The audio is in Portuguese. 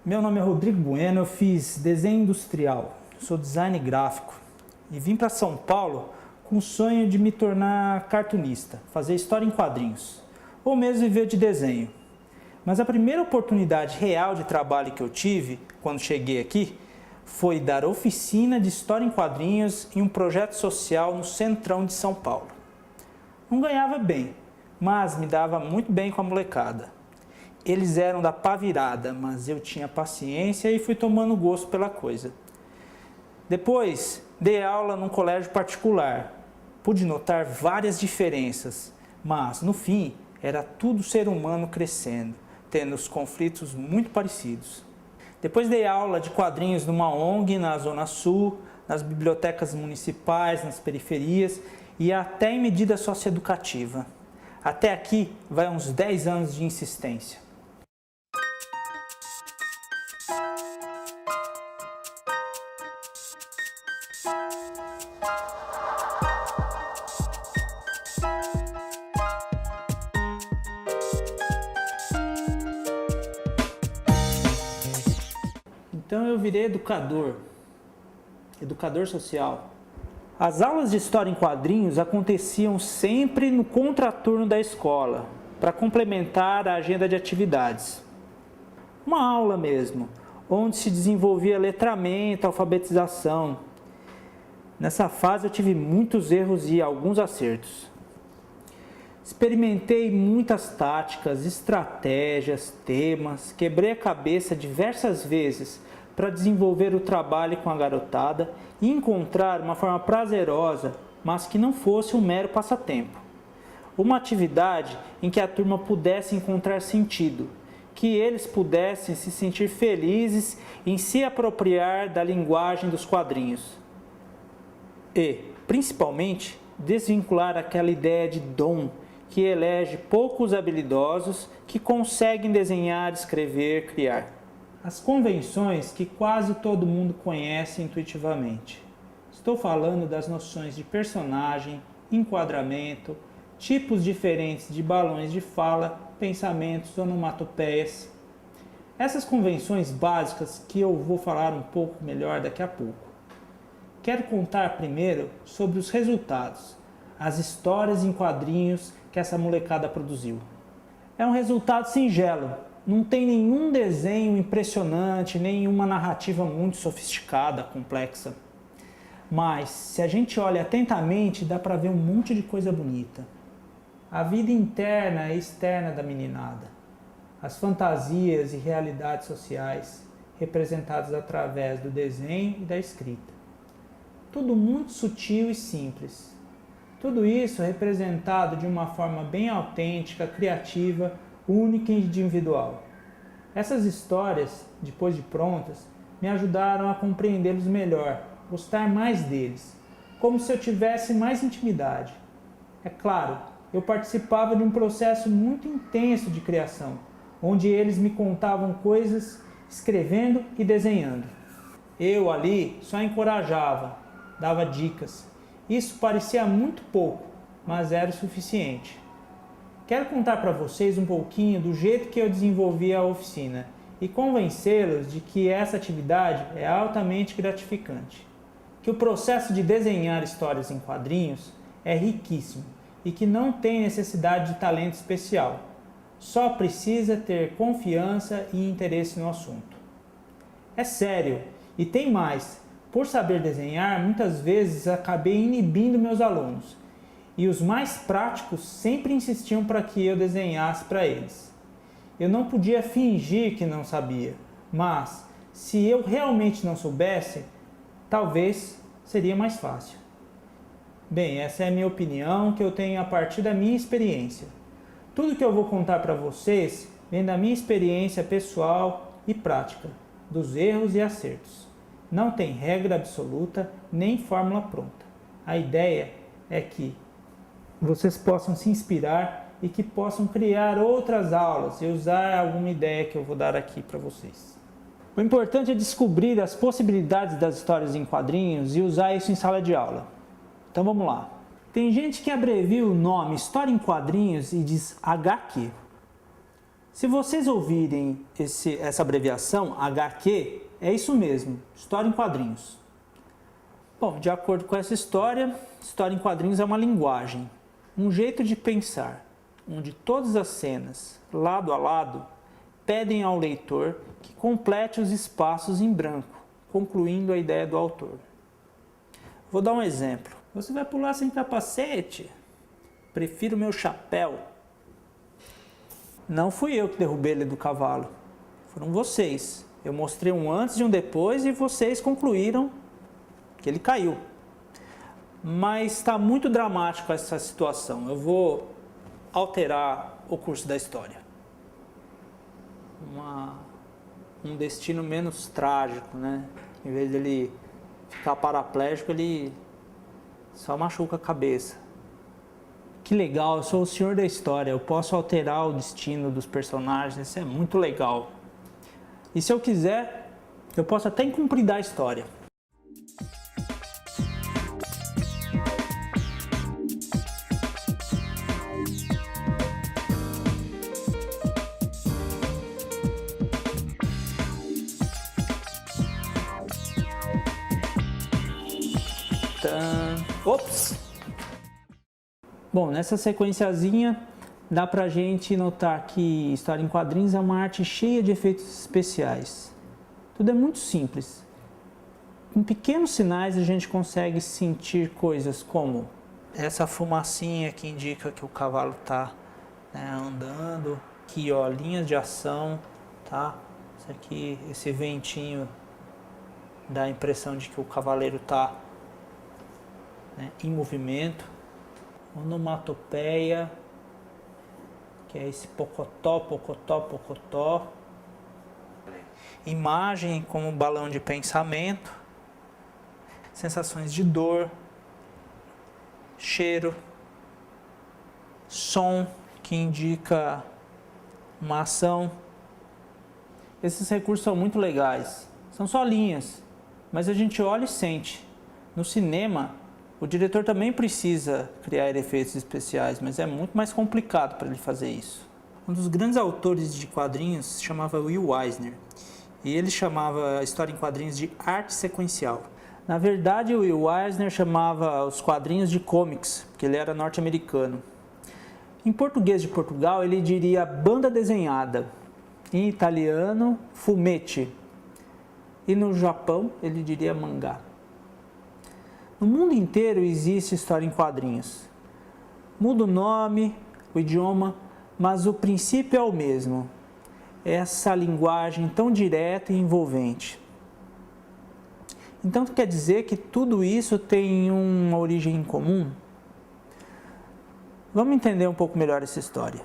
Meu nome é Rodrigo Bueno, eu fiz desenho industrial, sou design gráfico e vim para São Paulo com o sonho de me tornar cartunista, fazer história em quadrinhos, ou mesmo viver de desenho. Mas a primeira oportunidade real de trabalho que eu tive quando cheguei aqui foi dar oficina de história em quadrinhos em um projeto social no centrão de São Paulo. Não ganhava bem, mas me dava muito bem com a molecada. Eles eram da pá virada, mas eu tinha paciência e fui tomando gosto pela coisa. Depois, dei aula num colégio particular. Pude notar várias diferenças, mas no fim, era tudo ser humano crescendo, tendo os conflitos muito parecidos. Depois dei aula de quadrinhos numa ONG na Zona Sul, nas bibliotecas municipais, nas periferias e até em medida socioeducativa. Até aqui vai uns 10 anos de insistência. Então eu virei educador social. As aulas de história em quadrinhos aconteciam sempre no contraturno da escola, para complementar a agenda de atividades. Uma aula mesmo, onde se desenvolvia letramento, alfabetização. Nessa fase eu tive muitos erros e alguns acertos. Experimentei muitas táticas, estratégias, temas, quebrei a cabeça diversas vezes para desenvolver o trabalho com a garotada e encontrar uma forma prazerosa, mas que não fosse um mero passatempo. Uma atividade em que a turma pudesse encontrar sentido, que eles pudessem se sentir felizes em se apropriar da linguagem dos quadrinhos. E, principalmente, desvincular aquela ideia de dom que elege poucos habilidosos que conseguem desenhar, escrever, criar. As convenções que quase todo mundo conhece intuitivamente. Estou falando das noções de personagem, enquadramento, tipos diferentes de balões de fala, pensamentos, onomatopeias. Essas convenções básicas que eu vou falar um pouco melhor daqui a pouco. Quero contar primeiro sobre os resultados, as histórias em quadrinhos que essa molecada produziu. É um resultado singelo, não tem nenhum desenho impressionante, nenhuma narrativa muito sofisticada, complexa. Mas, se a gente olha atentamente, dá para ver um monte de coisa bonita. A vida interna e externa da meninada, as fantasias e realidades sociais representadas através do desenho e da escrita. Tudo muito sutil e simples. Tudo isso representado de uma forma bem autêntica, criativa, única e individual. Essas histórias, depois de prontas, me ajudaram a compreendê-los melhor, gostar mais deles, como se eu tivesse mais intimidade. É claro, eu participava de um processo muito intenso de criação, onde eles me contavam coisas escrevendo e desenhando. Eu ali só encorajava, dava dicas. Isso parecia muito pouco, mas era o suficiente. Quero contar para vocês um pouquinho do jeito que eu desenvolvi a oficina e convencê-los de que essa atividade é altamente gratificante, que o processo de desenhar histórias em quadrinhos é riquíssimo e que não tem necessidade de talento especial, só precisa ter confiança e interesse no assunto. É sério, e tem mais, por saber desenhar, muitas vezes acabei inibindo meus alunos, e os mais práticos sempre insistiam para que eu desenhasse para eles. Eu não podia fingir que não sabia, mas se eu realmente não soubesse, talvez seria mais fácil. Bem, essa é a minha opinião que eu tenho a partir da minha experiência. Tudo que eu vou contar para vocês vem da minha experiência pessoal e prática, dos erros e acertos. Não tem regra absoluta nem fórmula pronta. A ideia é que vocês possam se inspirar e que possam criar outras aulas e usar alguma ideia que eu vou dar aqui para vocês. O importante é descobrir as possibilidades das histórias em quadrinhos e usar isso em sala de aula. Então vamos lá. Tem gente que abrevia o nome História em Quadrinhos e diz HQ. Se vocês ouvirem essa abreviação, HQ, é isso mesmo, História em Quadrinhos. Bom, de acordo com essa história em quadrinhos é uma linguagem, um jeito de pensar, onde todas as cenas, lado a lado, pedem ao leitor que complete os espaços em branco, concluindo a ideia do autor. Vou dar um exemplo. Você vai pular sem capacete? Prefiro meu chapéu. Não fui eu que derrubei ele do cavalo, foram vocês. Eu mostrei um antes e um depois e vocês concluíram que ele caiu. Mas está muito dramático essa situação. Eu vou alterar o curso da história. Um destino menos trágico, né? Em vez dele ficar paraplégico, ele só machuca a cabeça. Que legal, eu sou o senhor da história, eu posso alterar o destino dos personagens, isso é muito legal. E se eu quiser, eu posso até incumpridar a história. Ops! Bom, nessa sequenciazinha dá pra gente notar que história em quadrinhos é uma arte cheia de efeitos especiais. Tudo é muito simples. Com pequenos sinais a gente consegue sentir coisas como essa fumacinha que indica que o cavalo está andando. Aqui, ó, linhas de ação, tá? Isso aqui, esse ventinho dá a impressão de que o cavaleiro está em movimento. Onomatopeia, que é esse pocotó, pocotó, pocotó. Imagem como balão de pensamento. Sensações de dor, cheiro, som que indica uma ação. Esses recursos são muito legais. São só linhas, mas a gente olha e sente. No cinema, o diretor também precisa criar efeitos especiais, mas é muito mais complicado para ele fazer isso. Um dos grandes autores de quadrinhos se chamava Will Eisner, e ele chamava a história em quadrinhos de arte sequencial. Na verdade, o Will Eisner chamava os quadrinhos de comics, porque ele era norte-americano. Em português de Portugal, ele diria banda desenhada. Em italiano, fumetti. E no Japão, ele diria mangá. No mundo inteiro existe história em quadrinhos. Muda o nome, o idioma, mas o princípio é o mesmo. Essa linguagem tão direta e envolvente. Então quer dizer que tudo isso tem uma origem em comum? Vamos entender um pouco melhor essa história.